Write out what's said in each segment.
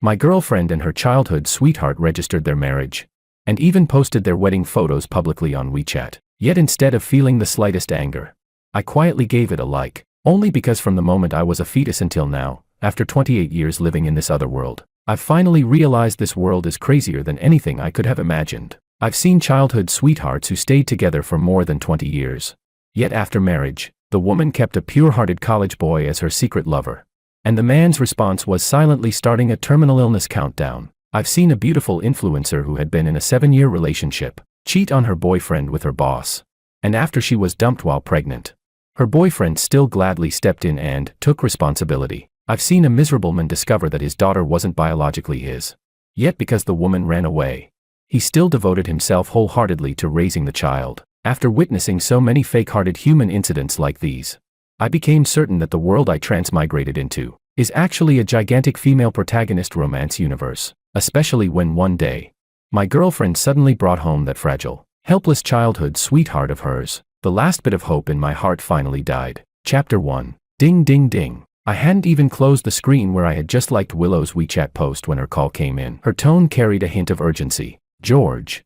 My girlfriend and her childhood sweetheart registered their marriage, and even posted their wedding photos publicly on WeChat. Yet instead of feeling the slightest anger, I quietly gave it a like, only because from the moment I was a fetus until now, after 28 years living in this other world, I've finally realized this world is crazier than anything I could have imagined. I've seen childhood sweethearts who stayed together for more than 20 years. Yet after marriage, the woman kept a pure-hearted college boy as her secret lover, and the man's response was silently starting a terminal illness countdown. I've seen a beautiful influencer who had been in a 7-year relationship cheat on her boyfriend with her boss, and after she was dumped while pregnant, her boyfriend still gladly stepped in and took responsibility. I've seen a miserable man discover that his daughter wasn't biologically his. Yet because the woman ran away, he still devoted himself wholeheartedly to raising the child. After witnessing so many fake-hearted human incidents like these, I became certain that the world I transmigrated into is actually a gigantic female protagonist romance universe, especially when one day, my girlfriend suddenly brought home that fragile, helpless childhood sweetheart of hers. The last bit of hope in my heart finally died. Chapter 1. Ding ding ding. I hadn't even closed the screen where I had just liked Willow's WeChat post when her call came in. Her tone carried a hint of urgency. George,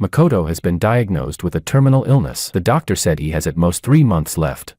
Makoto has been diagnosed with a terminal illness. The doctor said he has at most 3 months left.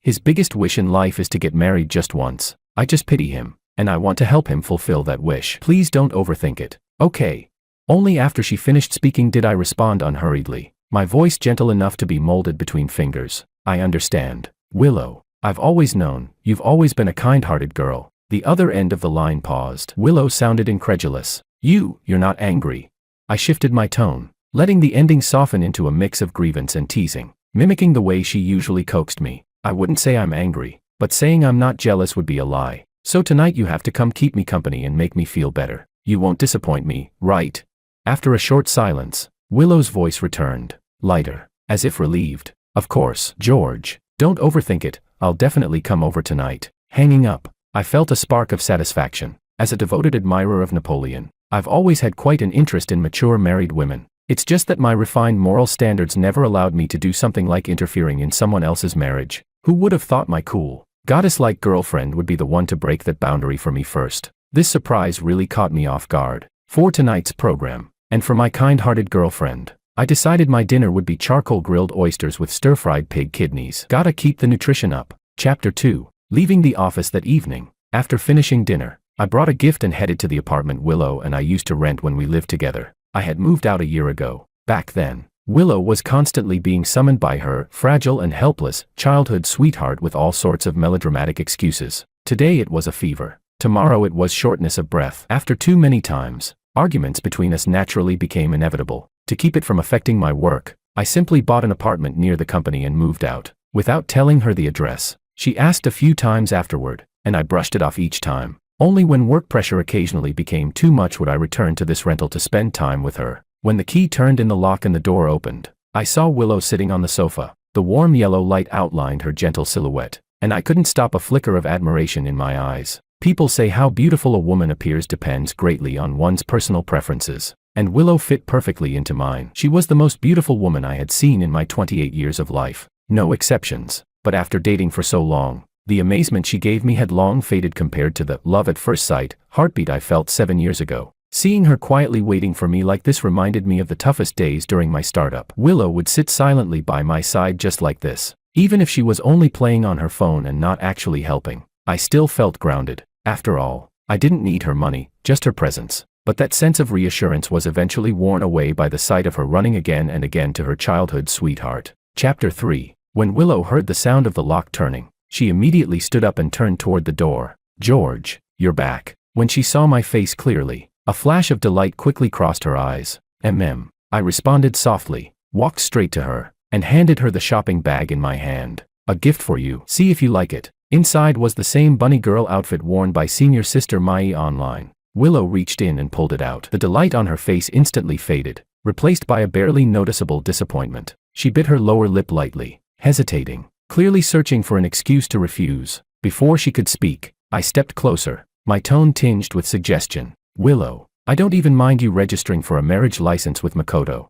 His biggest wish in life is to get married just once. I just pity him, and I want to help him fulfill that wish. Please don't overthink it. Okay. Only after she finished speaking did I respond unhurriedly, my voice gentle enough to be molded between fingers. I understand, Willow. I've always known, you've always been a kind-hearted girl. The other end of the line paused. Willow sounded incredulous. You're not angry. I shifted my tone, letting the ending soften into a mix of grievance and teasing, mimicking the way she usually coaxed me. I wouldn't say I'm angry, but saying I'm not jealous would be a lie. So tonight you have to come keep me company and make me feel better. You won't disappoint me, right? After a short silence, Willow's voice returned, lighter, as if relieved. Of course, George. Don't overthink it. I'll definitely come over tonight. Hanging up, I felt a spark of satisfaction. As a devoted admirer of Napoleon, I've always had quite an interest in mature married women. It's just that my refined moral standards never allowed me to do something like interfering in someone else's marriage. Who would have thought my cool, goddess-like girlfriend would be the one to break that boundary for me first? This surprise really caught me off guard. For tonight's program, and for my kind-hearted girlfriend, I decided my dinner would be charcoal-grilled oysters with stir-fried pig kidneys. Gotta keep the nutrition up. Chapter 2. Leaving the office that evening, after finishing dinner, I brought a gift and headed to the apartment Willow and I used to rent when we lived together. I had moved out a year ago. Back then, Willow was constantly being summoned by her fragile and helpless childhood sweetheart with all sorts of melodramatic excuses. Today it was a fever. Tomorrow it was shortness of breath. After too many times, arguments between us naturally became inevitable. To keep it from affecting my work, I simply bought an apartment near the company and moved out, without telling her the address. She asked a few times afterward, and I brushed it off each time. Only when work pressure occasionally became too much would I return to this rental to spend time with her. When the key turned in the lock and the door opened, I saw Willow sitting on the sofa. The warm yellow light outlined her gentle silhouette, and I couldn't stop a flicker of admiration in my eyes. People say how beautiful a woman appears depends greatly on one's personal preferences, and Willow fit perfectly into mine. She was the most beautiful woman I had seen in my 28 years of life. No exceptions. But after dating for so long, the amazement she gave me had long faded compared to the love at first sight heartbeat I felt 7 years ago. Seeing her quietly waiting for me like this reminded me of the toughest days during my startup. Willow would sit silently by my side just like this. Even if she was only playing on her phone and not actually helping, I still felt grounded. After all, I didn't need her money, just her presence. But that sense of reassurance was eventually worn away by the sight of her running again and again to her childhood sweetheart. Chapter 3. When Willow heard the sound of the lock turning, she immediately stood up and turned toward the door. George, you're back. When she saw my face clearly, a flash of delight quickly crossed her eyes. I responded softly, walked straight to her, and handed her the shopping bag in my hand. A gift for you. See if you like it. Inside was the same bunny girl outfit worn by senior sister Mai online. Willow reached in and pulled it out. The delight on her face instantly faded, replaced by a barely noticeable disappointment. She bit her lower lip lightly, hesitating, clearly searching for an excuse to refuse. Before she could speak, I stepped closer, my tone tinged with suggestion. Willow, I don't even mind you registering for a marriage license with Makoto.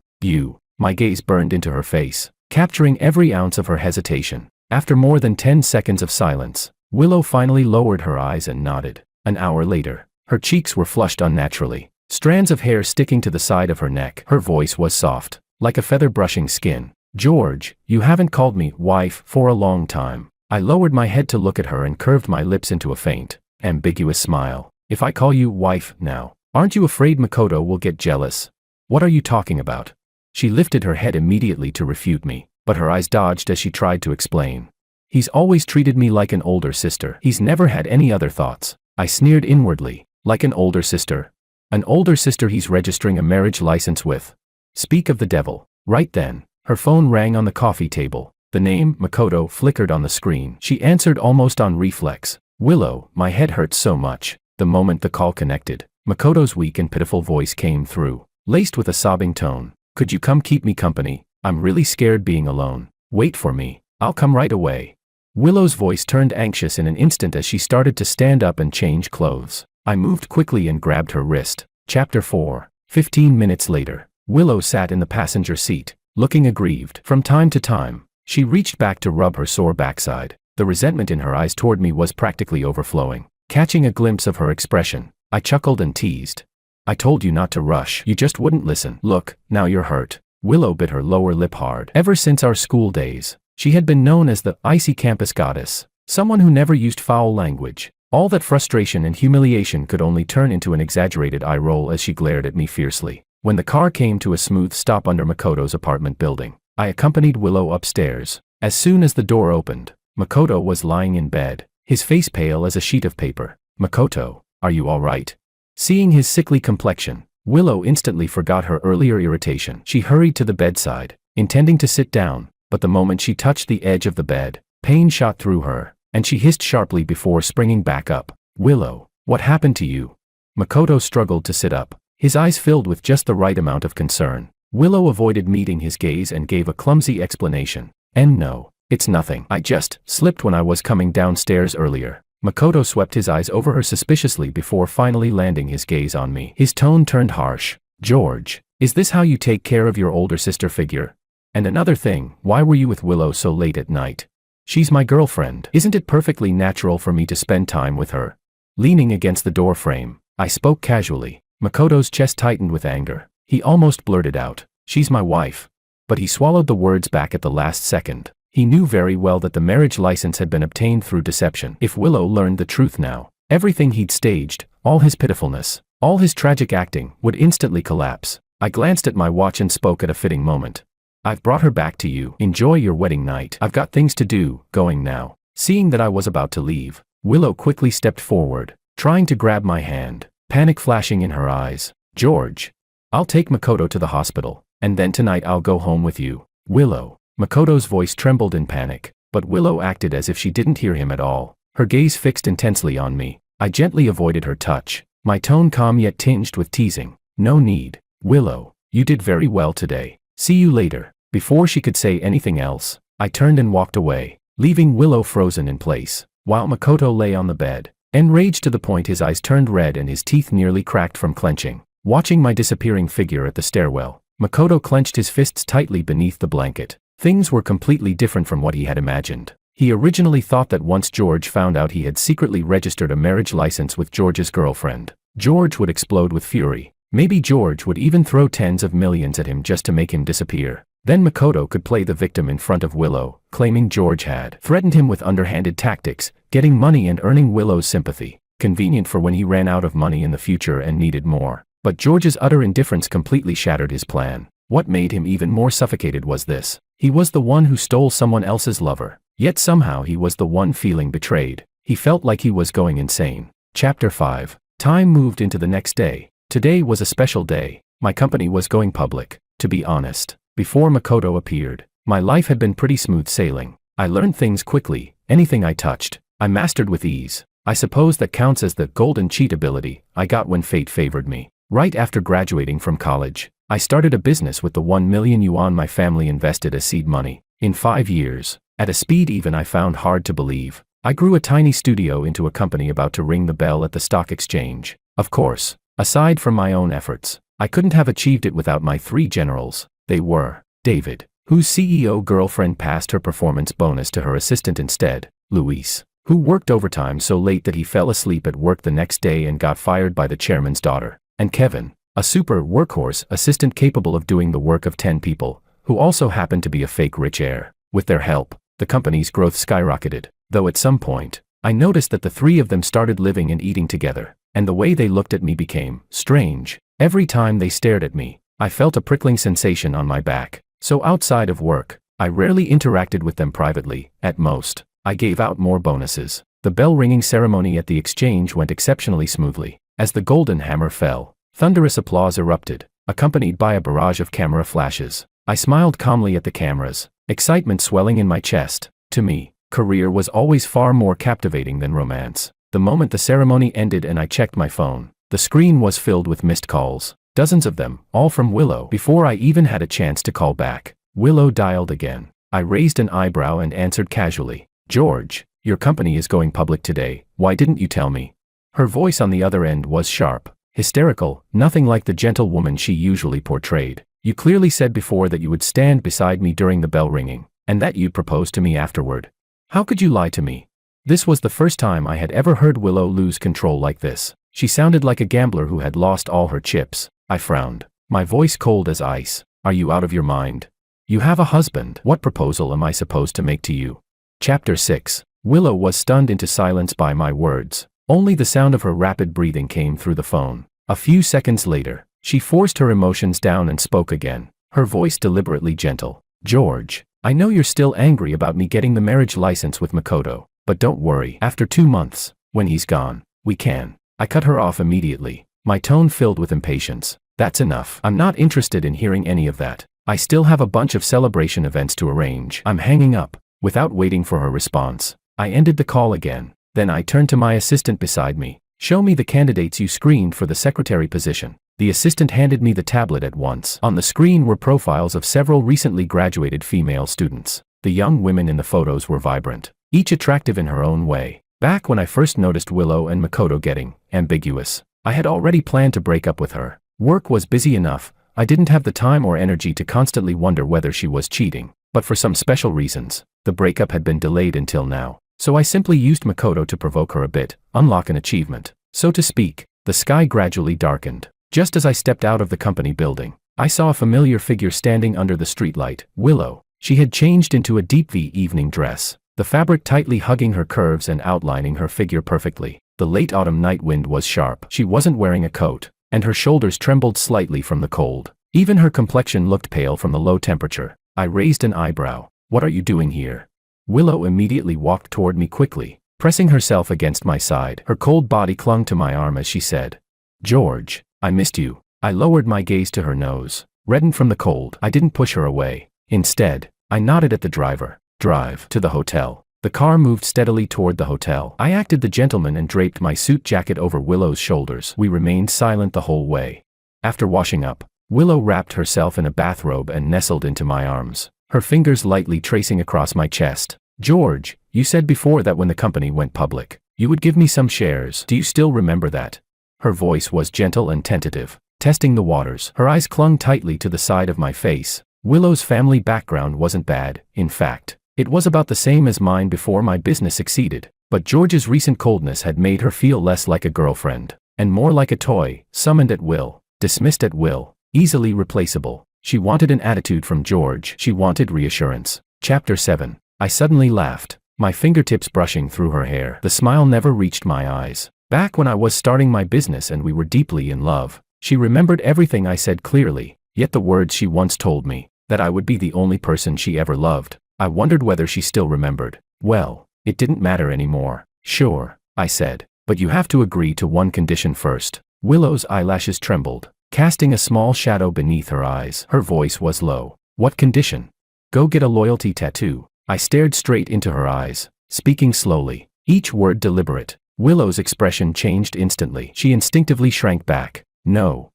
My gaze burned into her face, capturing every ounce of her hesitation. After more than 10 seconds of silence, Willow finally lowered her eyes and nodded. An hour later, Her cheeks were flushed unnaturally, strands of hair sticking to the side of her neck. Her voice was soft, like a feather brushing skin. "George, you haven't called me wife for a long time." I lowered my head to look at her and curved my lips into a faint, ambiguous smile. "If I call you wife now, aren't you afraid Makoto will get jealous?" "What are you talking about?" She lifted her head immediately to refute me, but her eyes dodged as she tried to explain. "He's always treated me like an older sister. He's never had any other thoughts." I sneered inwardly. "Like an older sister? An older sister he's registering a marriage license with? Speak of the devil." Right then, her phone rang on the coffee table. The name, Makoto, flickered on the screen. She answered almost on reflex. "Willow, my head hurts so much." The moment the call connected, Makoto's weak and pitiful voice came through, laced with a sobbing tone. "Could you come keep me company? I'm really scared being alone. Wait for me. I'll come right away." Willow's voice turned anxious in an instant as she started to stand up and change clothes. I moved quickly and grabbed her wrist. Chapter 4. 15 minutes later, Willow sat in the passenger seat, looking aggrieved. From time to time, she reached back to rub her sore backside. The resentment in her eyes toward me was practically overflowing. Catching a glimpse of her expression, I chuckled and teased. "I told you not to rush. You just wouldn't listen. Look, now you're hurt." Willow bit her lower lip hard. Ever since our school days, she had been known as the icy campus goddess, someone who never used foul language. All that frustration and humiliation could only turn into an exaggerated eye roll as she glared at me fiercely. When the car came to a smooth stop under Makoto's apartment building, I accompanied Willow upstairs. As soon as the door opened, Makoto was lying in bed, his face pale as a sheet of paper. "Makoto, are you all right?" Seeing his sickly complexion, Willow instantly forgot her earlier irritation. She hurried to the bedside, intending to sit down, but the moment she touched the edge of the bed, pain shot through her, and she hissed sharply before springing back up. "Willow, what happened to you?" Makoto struggled to sit up, his eyes filled with just the right amount of concern. Willow avoided meeting his gaze and gave a clumsy explanation. "No, it's nothing. I just slipped when I was coming downstairs earlier." Makoto swept his eyes over her suspiciously before finally landing his gaze on me. His tone turned harsh. "George, is this how you take care of your older sister figure? And another thing, why were you with Willow so late at night? She's my girlfriend. Isn't it perfectly natural for me to spend time with her?" Leaning against the door frame, I spoke casually. Makoto's chest tightened with anger. He almost blurted out, "She's my wife." But he swallowed the words back at the last second. He knew very well that the marriage license had been obtained through deception. If Willow learned the truth now, everything he'd staged, all his pitifulness, all his tragic acting, would instantly collapse. I glanced at my watch and spoke at a fitting moment. "I've brought her back to you. Enjoy your wedding night. I've got things to do, going now." Seeing that I was about to leave, Willow quickly stepped forward, trying to grab my hand, panic flashing in her eyes. "George, I'll take Makoto to the hospital, and then tonight I'll go home with you." "Willow." Makoto's voice trembled in panic, but Willow acted as if she didn't hear him at all, her gaze fixed intensely on me. I gently avoided her touch, my tone calm yet tinged with teasing. "No need. Willow, you did very well today. See you later." Before she could say anything else, I turned and walked away, leaving Willow frozen in place, while Makoto lay on the bed, enraged to the point his eyes turned red and his teeth nearly cracked from clenching. Watching my disappearing figure at the stairwell, Makoto clenched his fists tightly beneath the blanket. Things were completely different from what he had imagined. He originally thought that once George found out he had secretly registered a marriage license with George's girlfriend, George would explode with fury. Maybe George would even throw tens of millions at him just to make him disappear. Then Makoto could play the victim in front of Willow, claiming George had threatened him with underhanded tactics, getting money and earning Willow's sympathy. Convenient for when he ran out of money in the future and needed more. But George's utter indifference completely shattered his plan. What made him even more suffocated was this. He was the one who stole someone else's lover, yet somehow he was the one feeling betrayed. He felt like he was going insane. Chapter 5. Time moved into the next day. Today was a special day. My company was going public. To be honest, before Makoto appeared, my life had been pretty smooth sailing. I learned things quickly. Anything I touched, I mastered with ease. I suppose that counts as the golden cheat ability I got when fate favored me. Right after graduating from college, I started a business with the 1 million yuan my family invested as seed money. In 5 years, at a speed even I found hard to believe, I grew a tiny studio into a company about to ring the bell at the stock exchange. Of course, aside from my own efforts, I couldn't have achieved it without my 3 generals. They were David, whose CEO girlfriend passed her performance bonus to her assistant instead, Luis, who worked overtime so late that he fell asleep at work the next day and got fired by the chairman's daughter, and Kevin, a super workhorse assistant capable of doing the work of 10 people, who also happened to be a fake rich heir. With their help, the company's growth skyrocketed, though at some point, I noticed that the three of them started living and eating together, and the way they looked at me became strange. Every time they stared at me, I felt a prickling sensation on my back. So outside of work, I rarely interacted with them privately. At most, I gave out more bonuses. The bell-ringing ceremony at the exchange went exceptionally smoothly. As the golden hammer fell, thunderous applause erupted, accompanied by a barrage of camera flashes. I smiled calmly at the cameras, excitement swelling in my chest. To me, career was always far more captivating than romance. The moment the ceremony ended and I checked my phone, the screen was filled with missed calls. Dozens of them, all from Willow. Before I even had a chance to call back, Willow dialed again. I raised an eyebrow and answered casually. "George, your company is going public today. Why didn't you tell me?" Her voice on the other end was sharp, hysterical, nothing like the gentle woman she usually portrayed. "You clearly said before that you would stand beside me during the bell ringing, and that you'd propose to me afterward. How could you lie to me?" This was the first time I had ever heard Willow lose control like this. She sounded like a gambler who had lost all her chips. I frowned, my voice cold as ice. "Are you out of your mind? You have a husband. What proposal am I supposed to make to you?" Chapter 6. Willow was stunned into silence by my words. Only the sound of her rapid breathing came through the phone. A few seconds later, she forced her emotions down and spoke again, her voice deliberately gentle. "George, I know you're still angry about me getting the marriage license with Makoto, but don't worry. After 2 months, when he's gone, we can." I cut her off immediately, my tone filled with impatience. "That's enough. I'm not interested in hearing any of that. I still have a bunch of celebration events to arrange." I'm hanging up. Without waiting for her response, I ended the call again. Then I turned to my assistant beside me. "Show me the candidates you screened for the secretary position." The assistant handed me the tablet at once. On the screen were profiles of several recently graduated female students. The young women in the photos were vibrant, each attractive in her own way. Back when I first noticed Willow and Makoto getting ambiguous, I had already planned to break up with her. Work was busy enough, I didn't have the time or energy to constantly wonder whether she was cheating. But for some special reasons, the breakup had been delayed until now. So I simply used Makoto to provoke her a bit, unlock an achievement, so to speak. The sky gradually darkened. Just as I stepped out of the company building, I saw a familiar figure standing under the streetlight. Willow. She had changed into a deep V evening dress, the fabric tightly hugging her curves and outlining her figure perfectly. The late autumn night wind was sharp. She wasn't wearing a coat, and her shoulders trembled slightly from the cold. Even her complexion looked pale from the low temperature. I raised an eyebrow. "What are you doing here?" Willow immediately walked toward me quickly, pressing herself against my side. Her cold body clung to my arm as she said, "George, I missed you." I lowered my gaze to her nose, reddened from the cold. I didn't push her away. Instead, I nodded at the driver. "Drive to the hotel." The car moved steadily toward the hotel. I acted the gentleman and draped my suit jacket over Willow's shoulders. We remained silent the whole way. After washing up, Willow wrapped herself in a bathrobe and nestled into my arms, her fingers lightly tracing across my chest. "George, you said before that when the company went public, you would give me some shares. Do you still remember that?" Her voice was gentle and tentative, testing the waters. Her eyes clung tightly to the side of my face. Willow's family background wasn't bad. In fact, it was about the same as mine before my business succeeded. But George's recent coldness had made her feel less like a girlfriend, and more like a toy, summoned at will, dismissed at will, easily replaceable. She wanted an attitude from George. She wanted reassurance. Chapter 7. I suddenly laughed, my fingertips brushing through her hair. The smile never reached my eyes. Back when I was starting my business and we were deeply in love, she remembered everything I said clearly, yet the words she once told me, that I would be the only person she ever loved, I wondered whether she still remembered. Well, it didn't matter anymore. "Sure," I said, "but you have to agree to one condition first." Willow's eyelashes trembled, casting a small shadow beneath her eyes. Her voice was low. "What condition?" "Go get a loyalty tattoo." I stared straight into her eyes, speaking slowly, each word deliberate. Willow's expression changed instantly. She instinctively shrank back. "No.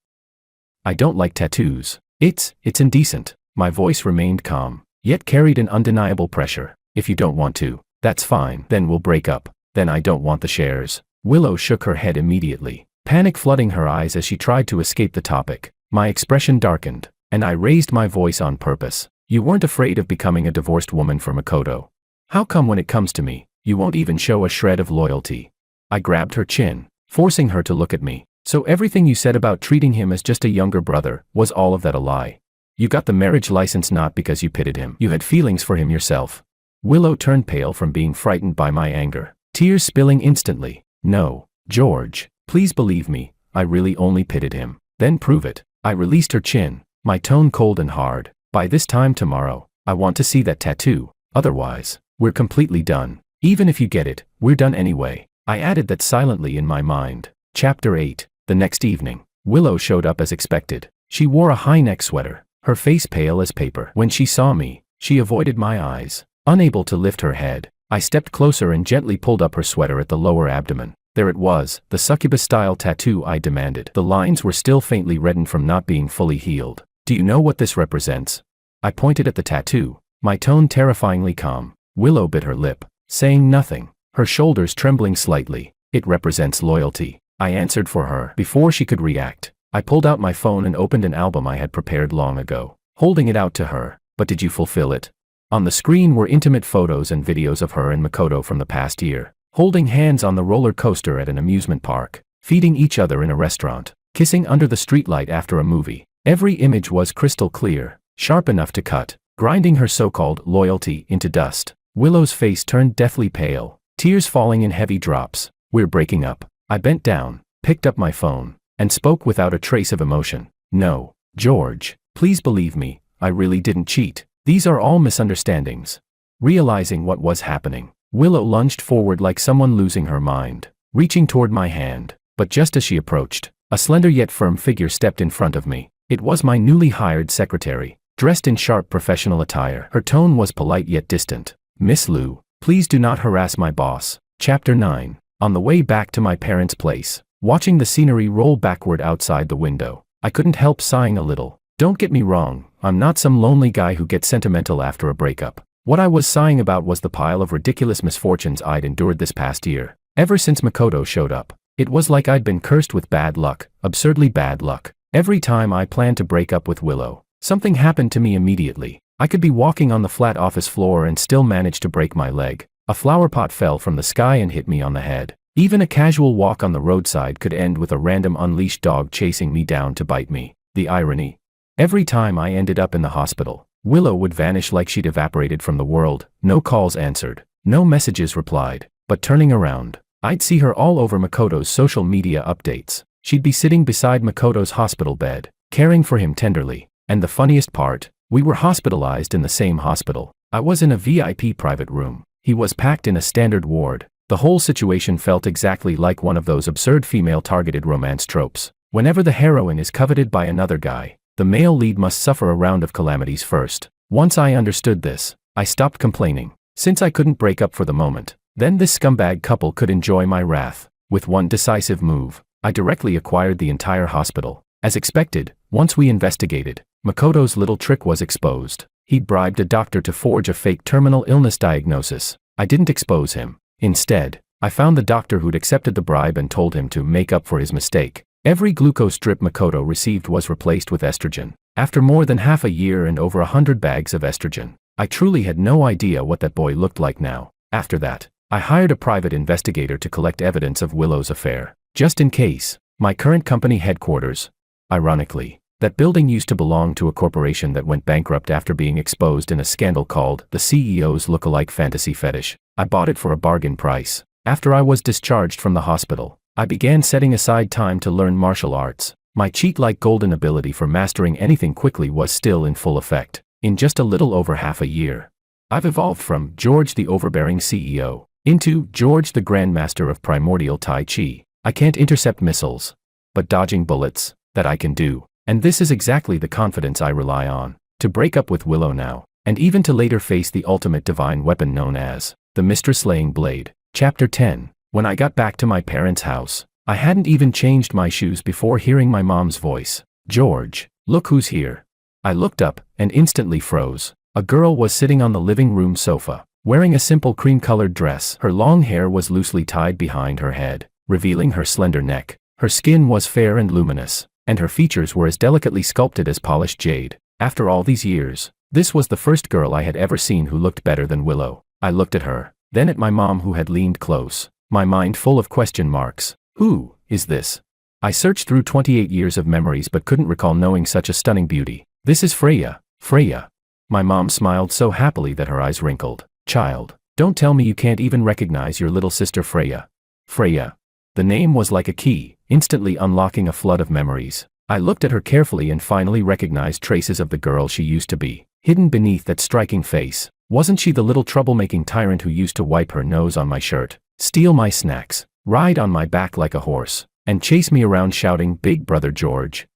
I don't like tattoos. It's indecent." My voice remained calm, yet carried an undeniable pressure. "If you don't want to, that's fine. Then we'll break up." "Then I don't want the shares." Willow shook her head immediately, panic flooding her eyes as she tried to escape the topic. My expression darkened, and I raised my voice on purpose. "You weren't afraid of becoming a divorced woman for Makoto. How come when it comes to me, You won't even show a shred of loyalty. I grabbed her chin, forcing her to look at me. So everything you said about treating him as just a younger brother, was all of that a lie? You got the marriage license not because you pitied him. You had feelings for him yourself. Willow turned pale from being frightened by my anger, tears spilling instantly. No, George, please believe me, I really only pitied him. Then prove it. I released her chin, my tone cold and hard. By this time tomorrow, I want to see that tattoo. Otherwise, we're completely done. Even if you get it, we're done anyway. I added that silently in my mind. Chapter 8. The next evening, Willow showed up as expected. She wore a high-neck sweater, her face pale as paper. When she saw me, she avoided my eyes, unable to lift her head. I stepped closer and gently pulled up her sweater at the lower abdomen. There it was, the succubus-style tattoo I demanded. The lines were still faintly reddened from not being fully healed. Do you know what this represents? I pointed at the tattoo, my tone terrifyingly calm. Willow bit her lip, saying nothing, her shoulders trembling slightly. It represents loyalty, I answered for her. Before she could react, I pulled out my phone and opened an album I had prepared long ago, holding it out to her. But did you fulfill it? On the screen were intimate photos and videos of her and Makoto from the past year, holding hands on the roller coaster at an amusement park, feeding each other in a restaurant, kissing under the streetlight after a movie. Every image was crystal clear, sharp enough to cut, grinding her so-called loyalty into dust. Willow's face turned deathly pale, tears falling in heavy drops. We're breaking up. I bent down, picked up my phone, and spoke without a trace of emotion. No, George, please believe me, I really didn't cheat. These are all misunderstandings. Realizing what was happening, Willow lunged forward like someone losing her mind, reaching toward my hand. But just as she approached, a slender yet firm figure stepped in front of me. It was my newly hired secretary, dressed in sharp professional attire. Her tone was polite yet distant. Miss Liu, please do not harass my boss. Chapter 9. On the way back to my parents' place, watching the scenery roll backward outside the window, I couldn't help sighing a little. Don't get me wrong, I'm not some lonely guy who gets sentimental after a breakup. What I was sighing about was the pile of ridiculous misfortunes I'd endured this past year. Ever since Makoto showed up, it was like I'd been cursed with bad luck, absurdly bad luck. Every time I planned to break up with Willow, something happened to me immediately. I could be walking on the flat office floor and still manage to break my leg. A flower pot fell from the sky and hit me on the head. Even a casual walk on the roadside could end with a random unleashed dog chasing me down to bite me. The irony. Every time I ended up in the hospital, Willow would vanish like she'd evaporated from the world. No calls answered, no messages replied. But turning around, I'd see her all over Makoto's social media updates. She'd be sitting beside Makoto's hospital bed, caring for him tenderly. And the funniest part, we were hospitalized in the same hospital. I was in a VIP private room. He was packed in a standard ward. The whole situation felt exactly like one of those absurd female-targeted romance tropes. Whenever the heroine is coveted by another guy, the male lead must suffer a round of calamities first. Once I understood this, I stopped complaining. Since I couldn't break up for the moment, then this scumbag couple could enjoy my wrath. With one decisive move, I directly acquired the entire hospital. As expected, once we investigated, Makoto's little trick was exposed. He'd bribed a doctor to forge a fake terminal illness diagnosis. I didn't expose him. Instead, I found the doctor who'd accepted the bribe and told him to make up for his mistake. Every glucose drip Makoto received was replaced with estrogen. After more than half a year and over 100 bags of estrogen, I truly had no idea what that boy looked like now. After that, I hired a private investigator to collect evidence of Willow's affair, just in case. My current company headquarters. Ironically, that building used to belong to a corporation that went bankrupt after being exposed in a scandal called the CEO's Lookalike Fantasy Fetish. I bought it for a bargain price. After I was discharged from the hospital, I began setting aside time to learn martial arts. My cheat-like golden ability for mastering anything quickly was still in full effect. In just a little over half a year, I've evolved from George the overbearing CEO into George the Grandmaster of Primordial Tai Chi. I can't intercept missiles, but dodging bullets, that I can do. And this is exactly the confidence I rely on to break up with Willow now, and even to later face the ultimate divine weapon known as the Mistress-slaying blade. Chapter 10. When I got back to my parents' house, I hadn't even changed my shoes before hearing my mom's voice. George, look who's here. I looked up and instantly froze. A girl was sitting on the living room sofa, wearing a simple cream-colored dress. Her long hair was loosely tied behind her head, revealing her slender neck. Her skin was fair and luminous, and her features were as delicately sculpted as polished jade. After all these years, this was the first girl I had ever seen who looked better than Willow. I looked at her, then at my mom who had leaned close, my mind full of question marks. Who is this? I searched through 28 years of memories but couldn't recall knowing such a stunning beauty. This is Freya. Freya. My mom smiled so happily that her eyes wrinkled. Child, don't tell me you can't even recognize your little sister Freya. Freya. The name was like a key, instantly unlocking a flood of memories. I looked at her carefully and finally recognized traces of the girl she used to be, hidden beneath that striking face. Wasn't she the little troublemaking tyrant who used to wipe her nose on my shirt, steal my snacks, ride on my back like a horse, and chase me around shouting, "Big Brother George"?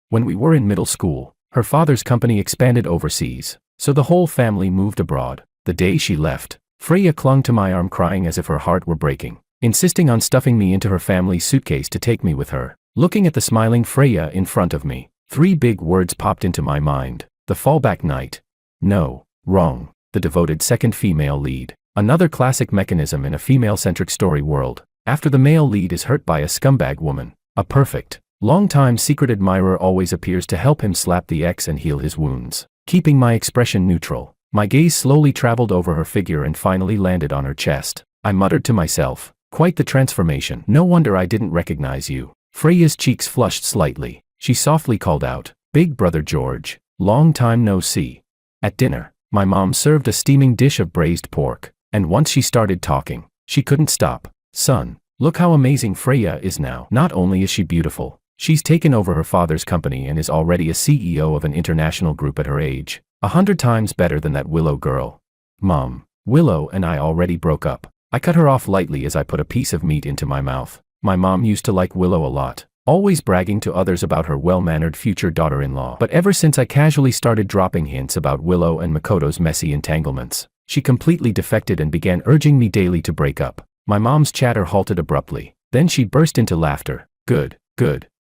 When we were in middle school, her father's company expanded overseas, so the whole family moved abroad. The day she left, Freya clung to my arm crying as if her heart were breaking, insisting on stuffing me into her family's suitcase to take me with her. Looking at the smiling Freya in front of me, 3 big words popped into my mind. The fallback night. No, wrong. The devoted second female lead. Another classic mechanism in a female-centric story world. After the male lead is hurt by a scumbag woman, a perfect, long-time secret admirer always appears to help him slap the ex and heal his wounds. Keeping my expression neutral, my gaze slowly traveled over her figure and finally landed on her chest. I muttered to myself, "Quite the transformation. No wonder I didn't recognize you." Freya's cheeks flushed slightly. She softly called out, "Big Brother George, long time no see." At dinner, my mom served a steaming dish of braised pork, and once she started talking, she couldn't stop. "Son, look how amazing Freya is now. Not only is she beautiful, she's taken over her father's company and is already a CEO of an international group at her age. 100 times better than that Willow girl." "Mom, Willow and I already broke up." I cut her off lightly as I put a piece of meat into my mouth. My mom used to like Willow a lot, always bragging to others about her well-mannered future daughter-in-law. But ever since I casually started dropping hints about Willow and Makoto's messy entanglements, she completely defected and began urging me daily to break up. My mom's chatter halted abruptly. Then she burst into laughter. Good.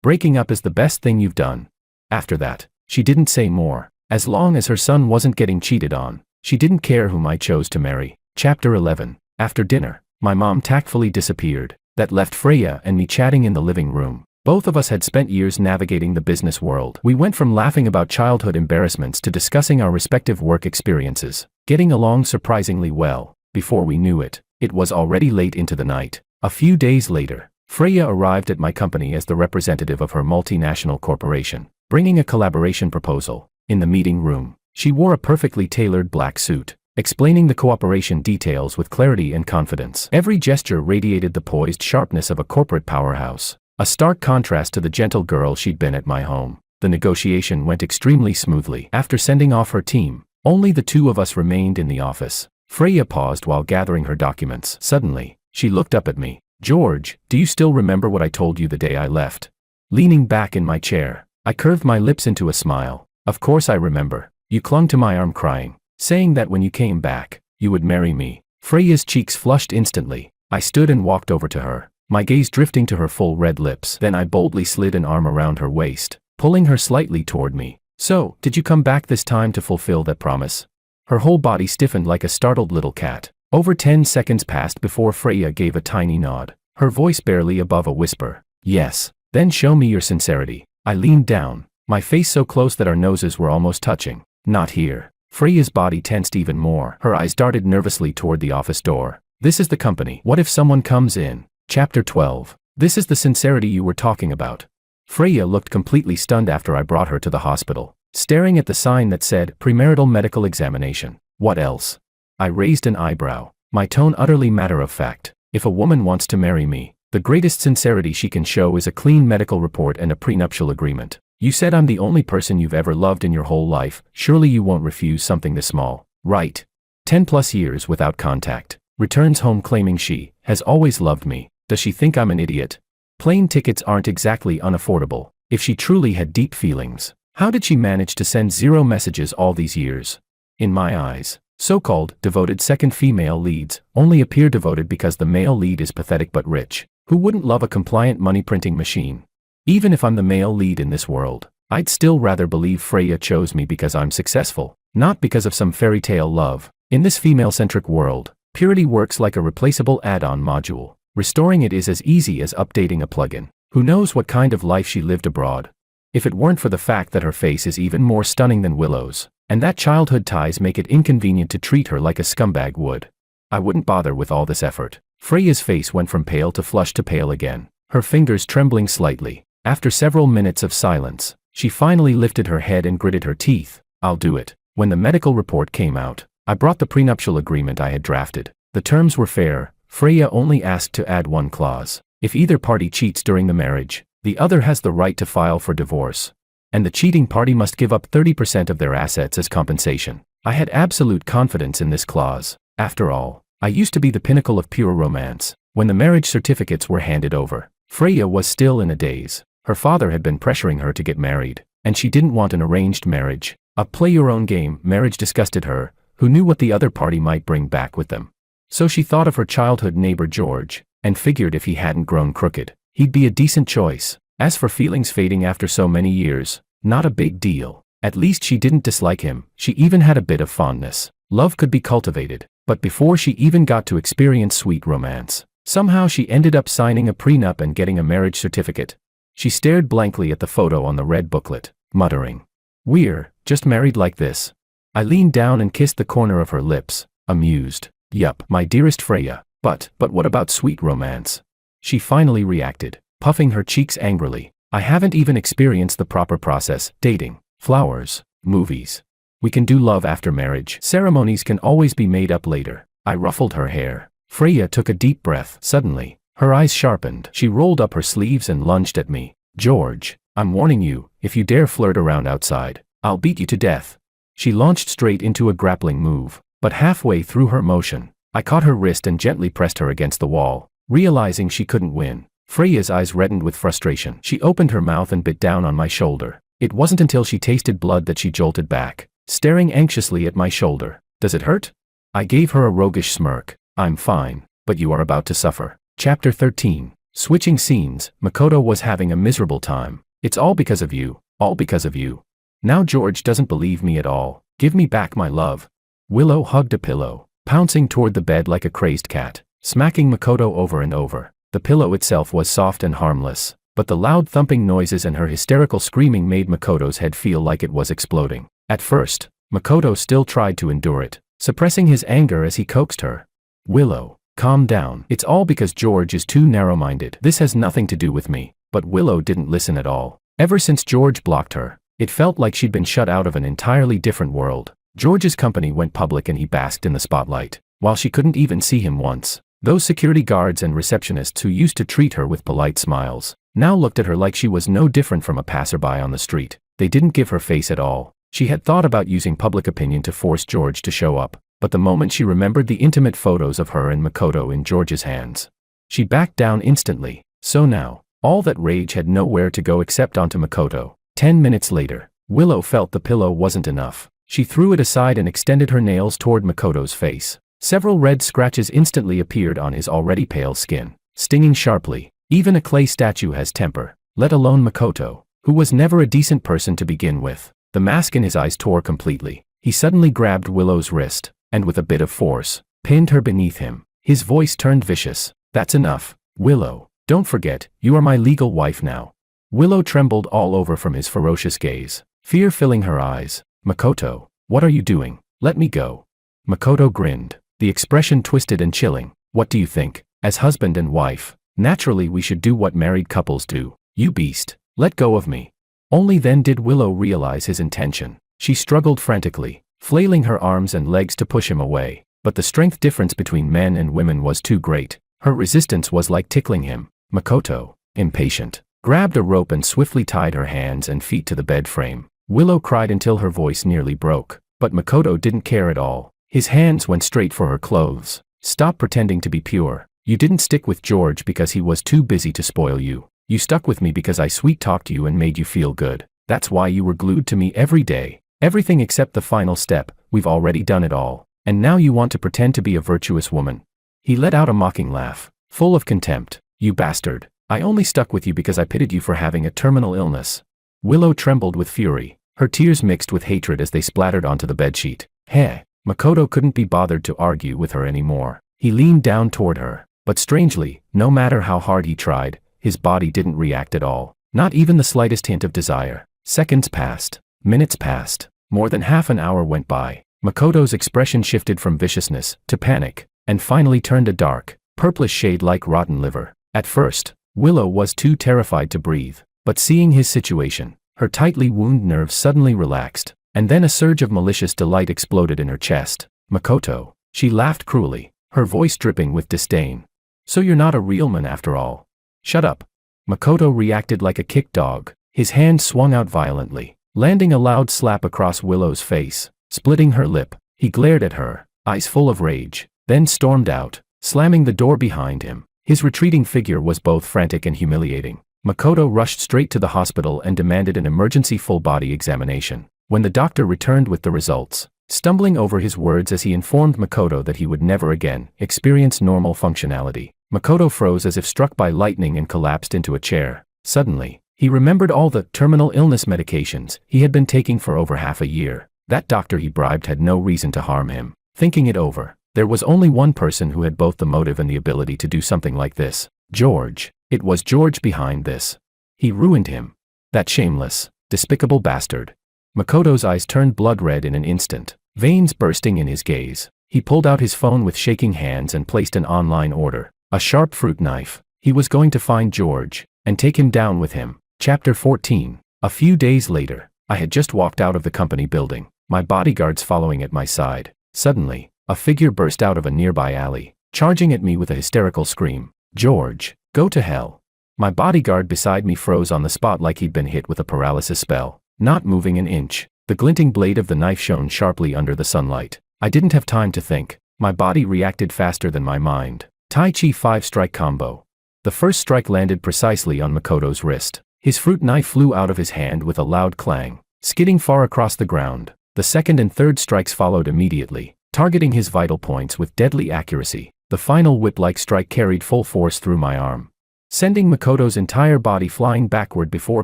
Breaking up is the best thing you've done." After that, she didn't say more. As long as her son wasn't getting cheated on, she didn't care whom I chose to marry. Chapter 11. After dinner, my mom tactfully disappeared. That left Freya and me chatting in the living room. Both of us had spent years navigating the business world. We went from laughing about childhood embarrassments to discussing our respective work experiences, getting along surprisingly well. Before we knew it, it was already late into the night. A few days later, Freya arrived at my company as the representative of her multinational corporation, bringing a collaboration proposal. In the meeting room, she wore a perfectly tailored black suit, explaining the cooperation details with clarity and confidence. Every gesture radiated the poised sharpness of a corporate powerhouse, a stark contrast to the gentle girl she'd been at my home. The negotiation went extremely smoothly. After sending off her team, only the 2 of us remained in the office. Freya paused while gathering her documents. Suddenly, she looked up at me. "George, do you still remember what I told you the day I left?" Leaning back in my chair, I curved my lips into a smile. "Of course I remember. You clung to my arm crying, saying that when you came back, you would marry me." Freya's cheeks flushed instantly. I stood and walked over to her, my gaze drifting to her full red lips. Then I boldly slid an arm around her waist, pulling her slightly toward me. "So, did you come back this time to fulfill that promise?" Her whole body stiffened like a startled little cat. Over 10 seconds passed before Freya gave a tiny nod, her voice barely above a whisper. "Yes." "Then show me your sincerity." I leaned down, my face so close that our noses were almost touching. "Not here." Freya's body tensed even more. Her eyes darted nervously toward the office door. "This is the company. What if someone comes in?" Chapter 12. This is the sincerity you were talking about. Freya looked completely stunned after I brought her to the hospital, staring at the sign that said, "Premarital Medical Examination." "What else?" I raised an eyebrow, my tone utterly matter-of-fact. "If a woman wants to marry me, the greatest sincerity she can show is a clean medical report and a prenuptial agreement. You said I'm the only person you've ever loved in your whole life. Surely you won't refuse something this small, right? 10+ years without contact. Returns home claiming she has always loved me. Does she think I'm an idiot? Plane tickets aren't exactly unaffordable. If she truly had deep feelings, how did she manage to send 0 messages all these years?" In my eyes, so-called devoted second female leads only appear devoted because the male lead is pathetic but rich. Who wouldn't love a compliant money-printing machine? Even if I'm the male lead in this world, I'd still rather believe Freya chose me because I'm successful, not because of some fairy tale love. In this female-centric world, purity works like a replaceable add-on module. Restoring it is as easy as updating a plugin. Who knows what kind of life she lived abroad? If it weren't for the fact that her face is even more stunning than Willow's, and that childhood ties make it inconvenient to treat her like a scumbag would. I wouldn't bother with all this effort. Freya's face went from pale to flushed to pale again, her fingers trembling slightly. After several minutes of silence, she finally lifted her head and gritted her teeth. I'll do it. When the medical report came out, I brought the prenuptial agreement I had drafted. The terms were fair. Freya only asked to add one clause. If either party cheats during the marriage, the other has the right to file for divorce. And the cheating party must give up 30% of their assets as compensation. I had absolute confidence in this clause. After all, I used to be the pinnacle of pure romance. When the marriage certificates were handed over, Freya was still in a daze. Her father had been pressuring her to get married, and she didn't want an arranged marriage. A play-your-own-game marriage disgusted her. Who knew what the other party might bring back with them? So she thought of her childhood neighbor George, and figured if he hadn't grown crooked, he'd be a decent choice. As for feelings fading after so many years, not a big deal. At least she didn't dislike him. She even had a bit of fondness. Love could be cultivated, but before she even got to experience sweet romance, somehow she ended up signing a prenup and getting a marriage certificate. She stared blankly at the photo on the red booklet, muttering, "We're just married like this." I leaned down and kissed the corner of her lips, amused. "Yup, my dearest Freya, but what about sweet romance?" She finally reacted, puffing her cheeks angrily. "I haven't even experienced the proper process. Dating, flowers, movies. We can do love after marriage. Ceremonies can always be made up later." I ruffled her hair. Freya took a deep breath. Suddenly, her eyes sharpened. She rolled up her sleeves and lunged at me. "George, I'm warning you, if you dare flirt around outside, I'll beat you to death." She launched straight into a grappling move, but halfway through her motion, I caught her wrist and gently pressed her against the wall. Realizing she couldn't win, Freya's eyes reddened with frustration. She opened her mouth and bit down on my shoulder. It wasn't until she tasted blood that she jolted back, staring anxiously at my shoulder. "Does it hurt?" I gave her a roguish smirk. "I'm fine, but you are about to suffer." Chapter 13. Switching scenes. Makoto was having a miserable time. "It's all because of you. All because of you. Now George doesn't believe me at all. Give me back my love." Willow hugged a pillow, pouncing toward the bed like a crazed cat, smacking Makoto over and over. The pillow itself was soft and harmless, but the loud thumping noises and her hysterical screaming made Makoto's head feel like it was exploding. At first, Makoto still tried to endure it, suppressing his anger as he coaxed her. "Willow, calm down. It's all because George is too narrow-minded. This has nothing to do with me." But Willow didn't listen at all. Ever since George blocked her, it felt like she'd been shut out of an entirely different world. George's company went public and he basked in the spotlight, while she couldn't even see him once. Those security guards and receptionists who used to treat her with polite smiles, now looked at her like she was no different from a passerby on the street. They didn't give her face at all. She had thought about using public opinion to force George to show up, but the moment she remembered the intimate photos of her and Makoto in George's hands, she backed down instantly. So now, all that rage had nowhere to go except onto Makoto. 10 minutes later, Willow felt the pillow wasn't enough. She threw it aside and extended her nails toward Makoto's face. Several red scratches instantly appeared on his already pale skin, stinging sharply. Even a clay statue has temper, let alone Makoto, who was never a decent person to begin with. The mask in his eyes tore completely. He suddenly grabbed Willow's wrist, and with a bit of force, pinned her beneath him. His voice turned vicious. "That's enough, Willow. Don't forget, you are my legal wife now." Willow trembled all over from his ferocious gaze, fear filling her eyes. "Makoto, what are you doing? Let me go." Makoto grinned, the expression twisted and chilling. "What do you think? As husband and wife, naturally we should do what married couples do. You beast, let go of me." Only then did Willow realize his intention. She struggled frantically, flailing her arms and legs to push him away, but the strength difference between men and women was too great. Her resistance was like tickling him. Makoto, impatient, grabbed a rope and swiftly tied her hands and feet to the bed frame. Willow cried until her voice nearly broke, but Makoto didn't care at all. His hands went straight for her clothes. "Stop pretending to be pure. You didn't stick with George because he was too busy to spoil you. You stuck with me because I sweet-talked you and made you feel good. That's why you were glued to me every day. Everything except the final step. We've already done it all. And now you want to pretend to be a virtuous woman." He let out a mocking laugh, full of contempt. "You bastard. I only stuck with you because I pitied you for having a terminal illness." Willow trembled with fury. Her tears mixed with hatred as they splattered onto the bedsheet. "Heh." Makoto couldn't be bothered to argue with her anymore. He leaned down toward her, but strangely, no matter how hard he tried, his body didn't react at all. Not even the slightest hint of desire. Seconds passed. Minutes passed. More than half an hour went by. Makoto's expression shifted from viciousness to panic. and finally turned a dark, purplish shade like rotten liver. At first, Willow was too terrified to breathe, but seeing his situation, her tightly wounded nerves suddenly relaxed, and then a surge of malicious delight exploded in her chest. "Makoto," she laughed cruelly, her voice dripping with disdain. "So you're not a real man after all?" "Shut up." Makoto reacted like a kicked dog. His hand swung out violently, landing a loud slap across Willow's face. Splitting her lip, he glared at her, eyes full of rage, then stormed out, slamming the door behind him. His retreating figure was both frantic and humiliating. Makoto rushed straight to the hospital and demanded an emergency full-body examination. When the doctor returned with the results, stumbling over his words as he informed Makoto that he would never again experience normal functionality, Makoto froze as if struck by lightning and collapsed into a chair. Suddenly, he remembered all the terminal illness medications he had been taking for over half a year. That doctor he bribed had no reason to harm him. Thinking it over, there was only one person who had both the motive and the ability to do something like this: George. It was George behind this. He ruined him. That shameless, despicable bastard. Makoto's eyes turned blood red in an instant, veins bursting in his gaze. He pulled out his phone with shaking hands and placed an online order. A sharp fruit knife. He was going to find George and take him down with him. Chapter 14. A few days later, I had just walked out of the company building, my bodyguards following at my side. Suddenly, a figure burst out of a nearby alley, charging at me with a hysterical scream. "George, go to hell." My bodyguard beside me froze on the spot like he'd been hit with a paralysis spell, not moving an inch. The glinting blade of the knife shone sharply under the sunlight. I didn't have time to think. My body reacted faster than my mind. Tai Chi 5-strike combo. The first strike landed precisely on Makoto's wrist. His fruit knife flew out of his hand with a loud clang, skidding far across the ground. The second and third strikes followed immediately, targeting his vital points with deadly accuracy. The final whip-like strike carried full force through my arm, sending Makoto's entire body flying backward before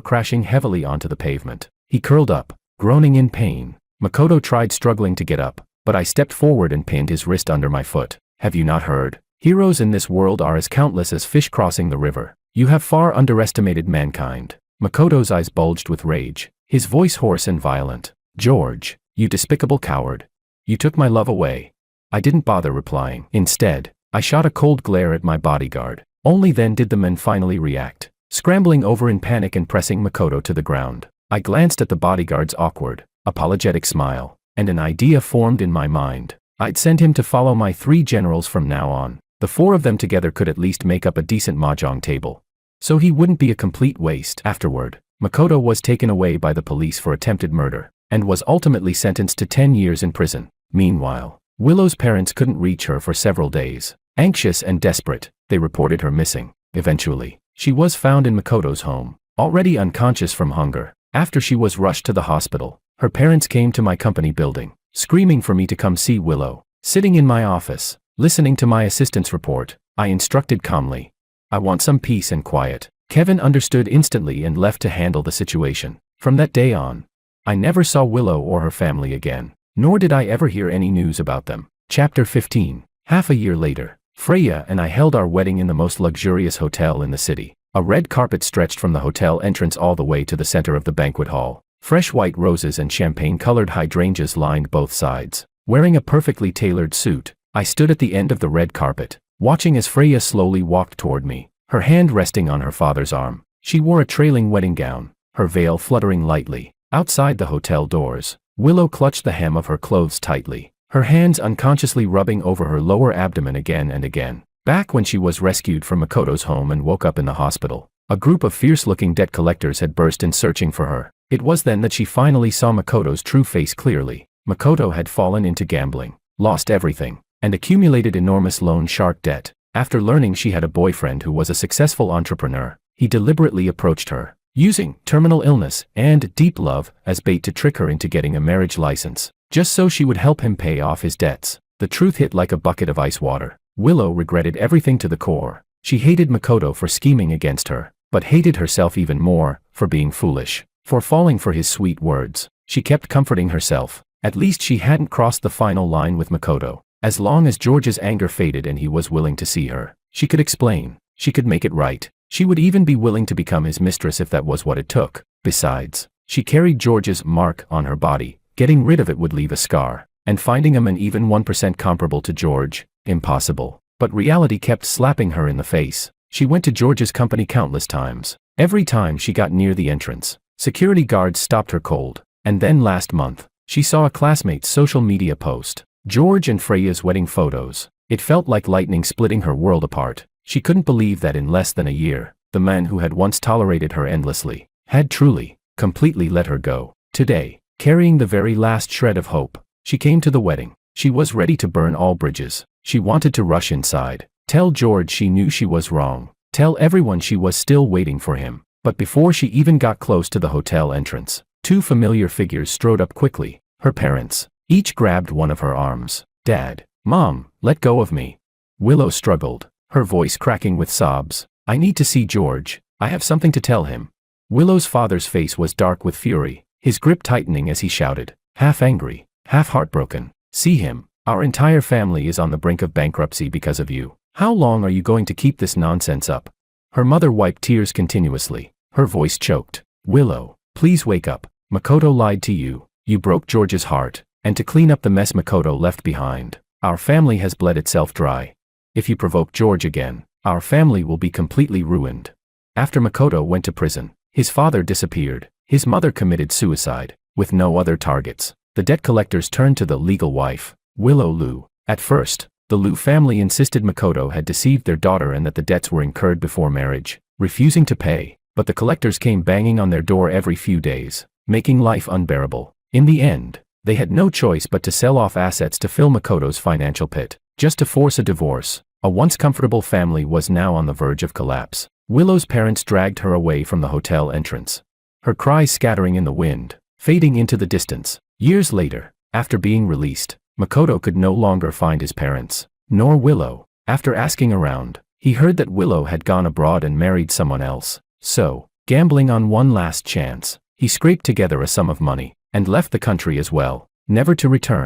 crashing heavily onto the pavement. He curled up, groaning in pain. Makoto tried struggling to get up, but I stepped forward and pinned his wrist under my foot. "Have you not heard? Heroes in this world are as countless as fish crossing the river. You have far underestimated mankind." Makoto's eyes bulged with rage, his voice hoarse and violent. "George, you despicable coward. You took my love away." I didn't bother replying. Instead, I shot a cold glare at my bodyguard. Only then did the men finally react, scrambling over in panic and pressing Makoto to the ground. I glanced at the bodyguard's awkward, apologetic smile, and an idea formed in my mind. I'd send him to follow my 3 generals from now on. The 4 of them together could at least make up a decent mahjong table, so he wouldn't be a complete waste. Afterward, Makoto was taken away by the police for attempted murder, and was ultimately sentenced to 10 years in prison. Meanwhile, Willow's parents couldn't reach her for several days. Anxious and desperate, they reported her missing. Eventually, she was found in Makoto's home, already unconscious from hunger. After she was rushed to the hospital, her parents came to my company building, screaming for me to come see Willow. Sitting in my office, listening to my assistant's report, I instructed calmly, "I want some peace and quiet." Kevin understood instantly and left to handle the situation. From that day on, I never saw Willow or her family again, nor did I ever hear any news about them. Chapter 15. Half a year later, Freya and I held our wedding in the most luxurious hotel in the city. A red carpet stretched from the hotel entrance all the way to the center of the banquet hall. Fresh white roses and champagne-colored hydrangeas lined both sides. Wearing a perfectly tailored suit, I stood at the end of the red carpet, watching as Freya slowly walked toward me, her hand resting on her father's arm. She wore a trailing wedding gown, her veil fluttering lightly. Outside the hotel doors, Willow clutched the hem of her clothes tightly, her hands unconsciously rubbing over her lower abdomen again and again. Back when she was rescued from Makoto's home and woke up in the hospital, a group of fierce-looking debt collectors had burst in searching for her. It was then that she finally saw Makoto's true face clearly. Makoto had fallen into gambling, lost everything, and accumulated enormous loan shark debt. After learning she had a boyfriend who was a successful entrepreneur, he deliberately approached her, using terminal illness and deep love as bait to trick her into getting a marriage license, just so she would help him pay off his debts. The truth hit like a bucket of ice water. Willow regretted everything to the core. She hated Makoto for scheming against her, but hated herself even more for being foolish, for falling for his sweet words. She kept comforting herself. At least she hadn't crossed the final line with Makoto. As long as George's anger faded and he was willing to see her, she could explain, she could make it right. She would even be willing to become his mistress if that was what it took. Besides, she carried George's mark on her body. Getting rid of it would leave a scar, and finding a man even 1% comparable to George Impossible. But reality kept slapping her in the face. She went to George's company countless times. Every time she got near the entrance, security guards stopped her cold. And then last month, she saw a classmate's social media post. George and Freya's wedding photos. It felt like lightning splitting her world apart. She couldn't believe that in less than a year, the man who had once tolerated her endlessly, had truly, completely let her go. Today, carrying the very last shred of hope, she came to the wedding. She was ready to burn all bridges. She wanted to rush inside, tell George she knew she was wrong, tell everyone she was still waiting for him. But before she even got close to the hotel entrance, two familiar figures strode up quickly, her parents. Each grabbed one of her arms. "Dad, Mom, let go of me." Willow struggled, her voice cracking with sobs. "I need to see George. I have something to tell him." Willow's father's face was dark with fury, his grip tightening as he shouted, half angry, half heartbroken. "See him. Our entire family is on the brink of bankruptcy because of you. How long are you going to keep this nonsense up?" Her mother wiped tears continuously, her voice choked. "Willow, please wake up. Makoto lied to you. You broke George's heart. And to clean up the mess Makoto left behind, our family has bled itself dry. If you provoke George again, our family will be completely ruined." After Makoto went to prison, his father disappeared, his mother committed suicide, with no other targets. The debt collectors turned to the legal wife, Willow Liu. At first, the Liu family insisted Makoto had deceived their daughter and that the debts were incurred before marriage, refusing to pay, but the collectors came banging on their door every few days, making life unbearable. In the end, they had no choice but to sell off assets to fill Makoto's financial pit, just to force a divorce. A once comfortable family was now on the verge of collapse. Willow's parents dragged her away from the hotel entrance, her cries scattering in the wind, fading into the distance. Years later, after being released, Makoto could no longer find his parents, nor Willow. After asking around, he heard that Willow had gone abroad and married someone else. So, gambling on one last chance, he scraped together a sum of money and left the country as well, never to return.